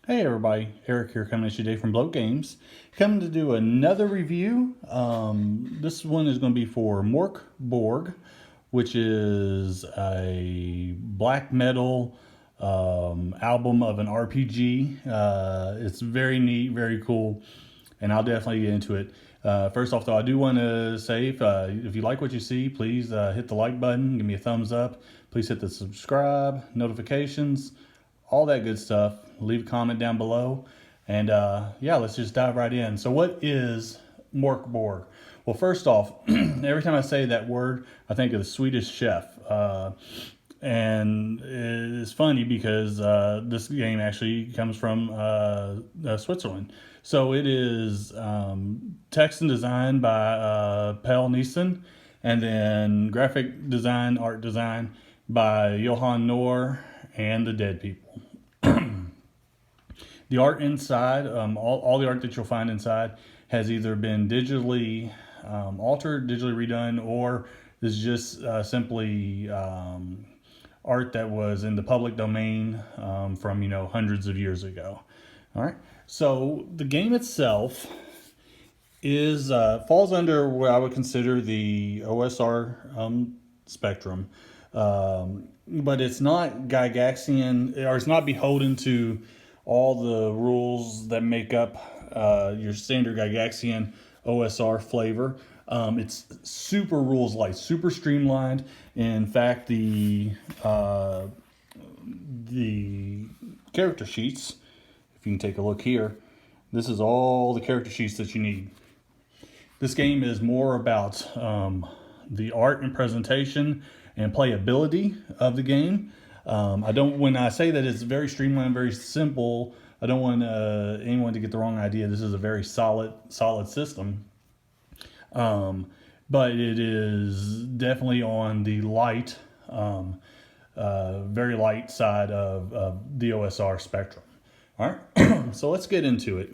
Hey everybody, Eric here coming at you today from Bloat Games. Coming to do another review. This one is going to be for Mork Borg, which is a black metal album of an RPG. It's very neat, very cool, and I'll definitely get into it. First off though, I do want to say if you like what you see, please hit the like button, give me a thumbs up. Please hit the subscribe, notifications, all that good stuff. Leave a comment down below. And yeah, let's just dive right in. So what is Mork Borg? Well, first off, every time I say that word, I think of the Swedish chef. And it's funny because this game actually comes from Switzerland. So it is text and design by Pelle Nielsen, and then graphic design, art design by Johan Noor and the Dead People. The art inside, all the art that you'll find inside has either been digitally altered, digitally redone, or is just simply art that was in the public domain from hundreds of years ago. All right. So the game itself is falls under what I would consider the OSR spectrum, but it's not Gygaxian, or it's not beholden to all the rules that make up your standard Gygaxian OSR flavor. It's super rules light, super streamlined. In fact, the character sheets, if you can take a look here, this is all the character sheets that you need. This game is more about the art and presentation and playability of the game. When I say that it's very streamlined, very simple, I don't want anyone to get the wrong idea. This is a very solid system. But it is definitely on the light, very light side of the OSR spectrum. All right, so let's get into it.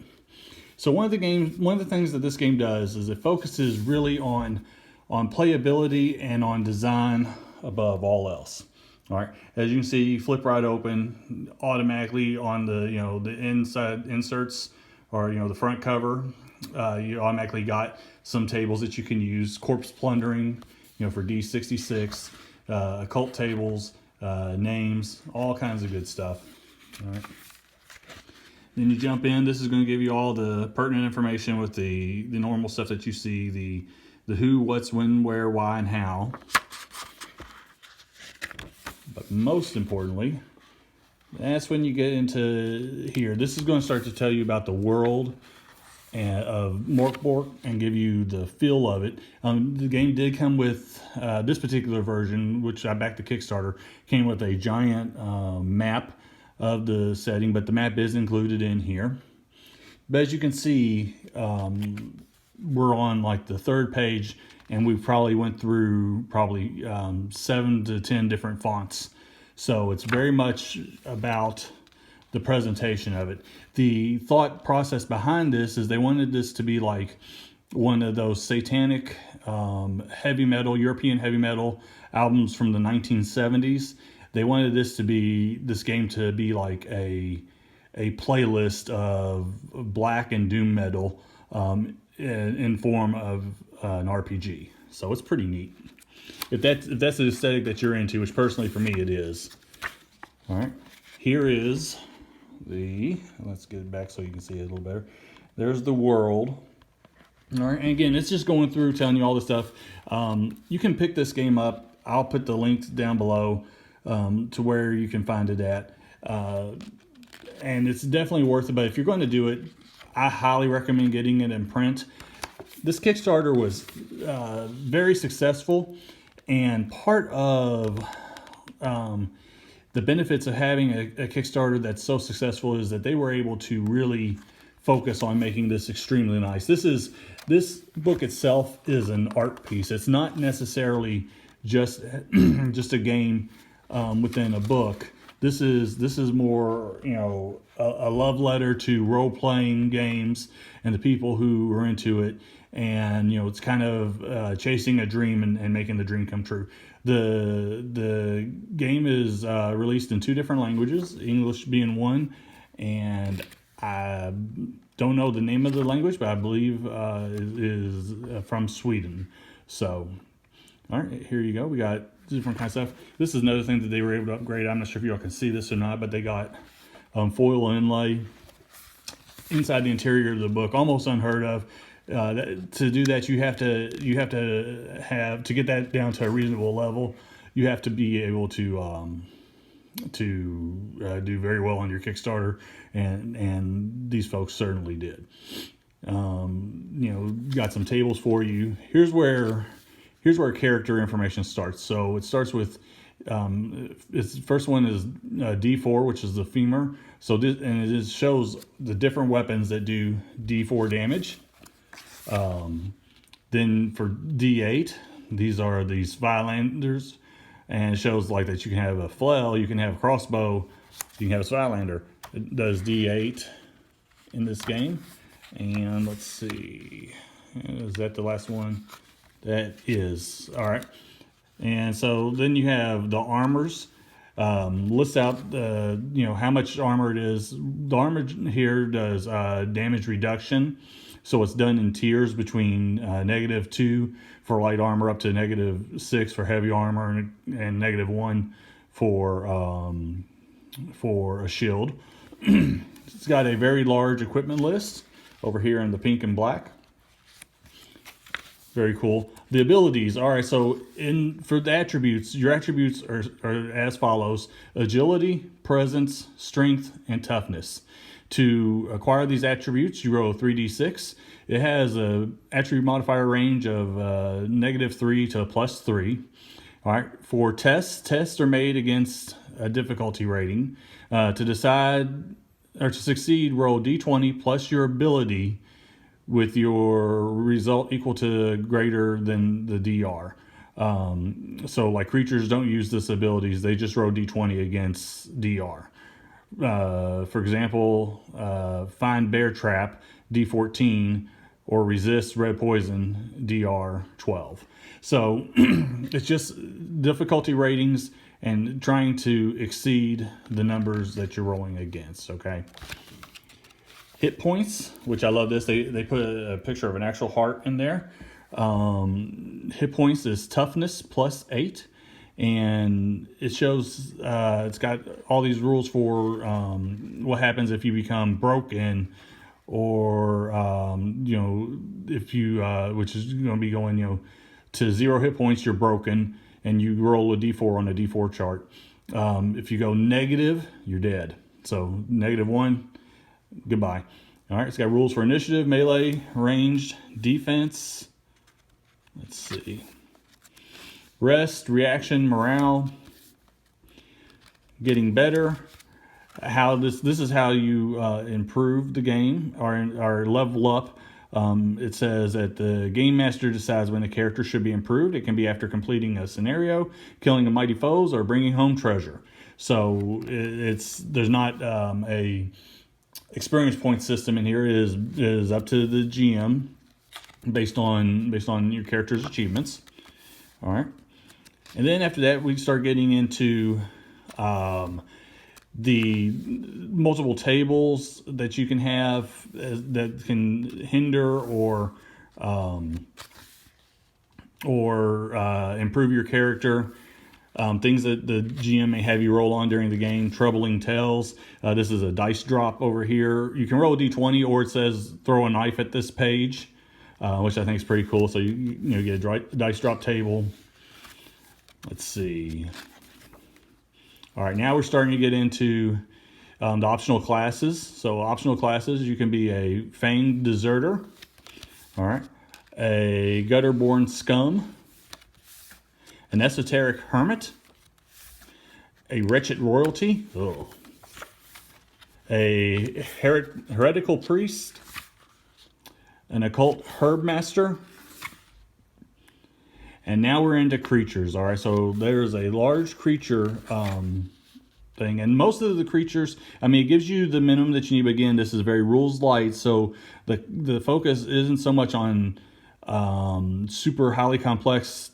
So one of the things that this game does is it focuses really on playability and on design above all else. All right, as you can see, you flip right open automatically on the the inside inserts, or the front cover. You automatically got some tables that you can use: corpse plundering, for D66, occult tables, names, all kinds of good stuff. All right. Then you jump in. This is going to give you all the pertinent information with the normal stuff that you see: the who, what's, when, where, why, and how. But most importantly, that's when you get into here. This is going to start to tell you about the world of Mork Borg and give you the feel of it. The game did come with, this particular version, which I backed the Kickstarter, came with a giant map of the setting, but the map is included in here. But as you can see, we're on like the third page, and we probably went through 7 to 10 different fonts. So it's very much about the presentation of it. The thought process behind this is they wanted this to be like one of those satanic heavy metal, European heavy metal albums from the 1970s. They wanted this game to be like a playlist of black and doom metal in form of an RPG. So it's pretty neat. If that's the aesthetic that you're into, which personally for me it is. All right, here is let's get it back so you can see it a little better. There's the world. All right, and again, it's just going through telling you all this stuff. You can pick this game up. I'll put the links down below to where you can find it at. And it's definitely worth it, but if you're going to do it, I highly recommend getting it in print. This Kickstarter was very successful, and part of the benefits of having a Kickstarter that's so successful is that they were able to really focus on making this extremely nice. This book itself is an art piece. It's not necessarily just a game within a book. This is more, a love letter to role-playing games and the people who are into it. And, it's kind of chasing a dream and making the dream come true. The game is released in 2 different languages, English being one, and I don't know the name of the language, but I believe is from Sweden. So, all right, here you go. We got different kinds of stuff. This is another thing that they were able to upgrade. I'm not sure if y'all can see this or not, but they got foil inlay inside the interior of the book, almost unheard of. To do that, you have to get that down to a reasonable level. You have to be able to do very well on your Kickstarter, and these folks certainly did. Got some tables for you. Here's where character information starts. So it starts with its first one is D4, which is the femur. So this, and it just shows the different weapons that do D4 damage. Then for D8, these are these Vilanders, and it shows like that you can have a flail, you can have a crossbow, you can have a Vilander. It does D8 in this game. And let's see, is that the last one? That is. All right. And so then you have the armors. Lists out how much armor it is. The armor here does damage reduction. So it's done in tiers between -2 for light armor up to -6 for heavy armor, and -1 for a shield. It's got a very large equipment list over here in the pink and black. Very cool. The abilities. All right, so for the attributes, your attributes are as follows: agility, presence, strength, and toughness. To acquire these attributes, you roll 3d6. It has a attribute modifier range of -3 to +3. All right. For tests are made against a difficulty rating. To decide or to succeed, roll d20 plus your ability, with your result equal to greater than the DR. So like creatures don't use this abilities, they just roll d20 against DR. For example, find bear trap, D14, or resist red poison, DR 12. So it's just difficulty ratings and trying to exceed the numbers that you're rolling against, okay? Hit points, which I love this. They put a picture of an actual heart in there. Hit points is toughness +8. And it shows, it's got all these rules for what happens if you become broken, or, if you, which is going to be going, to 0 hit points, you're broken, and you roll a D4 on a D4 chart. If you go negative, you're dead. So -1, goodbye. All right, it's got rules for initiative, melee, ranged, defense. Let's see. Rest, reaction, morale, getting better. How this is how you improve the game or level up. It says that the game master decides when a character should be improved. It can be after completing a scenario, killing a mighty foes, or bringing home treasure. So there's not a experience point system in here. It is up to the GM based on your character's achievements. All right. And then after that, we start getting into the multiple tables that you can have that can hinder or improve your character. Things that the GM may have you roll on during the game. Troubling tales. This is a dice drop over here. You can roll a d20, or it says throw a knife at this page, which I think is pretty cool. So you get a dice drop table. Let's see. All right, now we're starting to get into the optional classes. So optional classes, you can be a fanged deserter. All right, a gutter-born scum, an esoteric hermit, a wretched royalty, a heretical priest, an occult herb master. And now we're into creatures. All right, so there's a large creature thing, and most of the creatures, I mean, it gives you the minimum that you need. But again, this is very rules light, so the focus isn't so much on super highly complex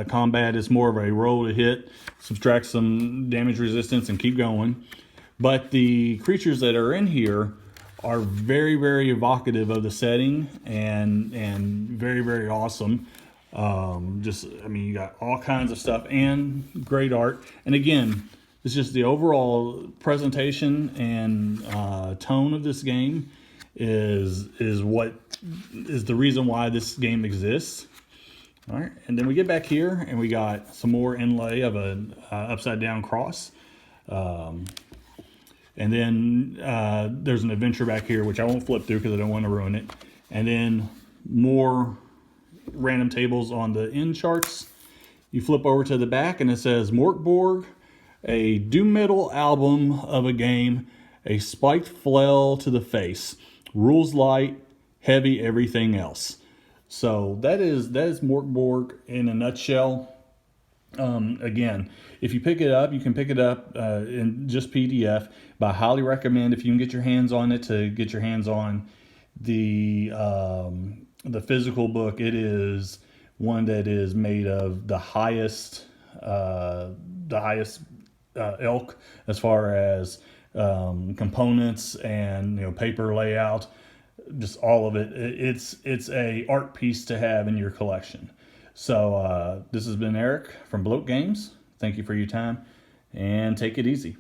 combat. It's more of a roll to hit, subtract some damage resistance, and keep going. But the creatures that are in here are very, very evocative of the setting and very, very awesome. I mean, you got all kinds of stuff and great art. And again, it's just the overall presentation and tone of this game is what is the reason why this game exists. All right, and then we get back here and we got some more inlay of an upside down cross. And then there's an adventure back here, which I won't flip through because I don't want to ruin it. And then more random tables on the end charts. You flip over to the back and it says Mork Borg, a doom metal album of a game, a spiked flail to the face, rules light, heavy everything else. So that is Mork Borg in a nutshell. Again, if you pick it up, you can pick it up in just PDF. But I highly recommend, if you can get your hands on it, to get your hands on the physical book. It is one that is made of the highest ilk as far as components and paper layout. Just all of it. It's a art piece to have in your collection. So this has been Eric from Bloat Games. Thank you for your time, and take it easy.